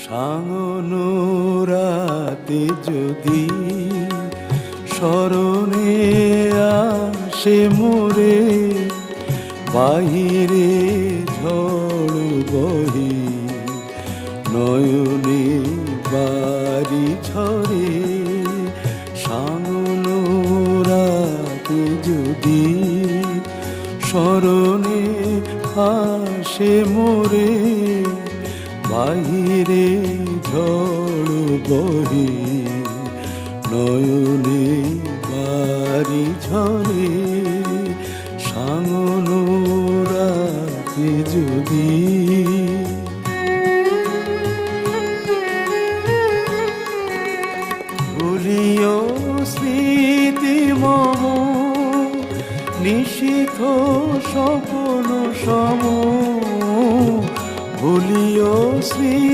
সাঙ্গনো রাতে যদি স্মরণে আসে মোরে, বাহিরে ঝড় বহে নয়নে বাড়ি ঝরে। সাঙ্গনো রাতে যদি স্মরণে আসে মোরে, বাহিরে ঝড় বহে নয়নে বাড়ি ঝরে। সাঙ্গনো রাতে যদি ভুলিও স্মৃতি মম নিশীথ স্বপ্ন সম, ভুলিও স্মৃতি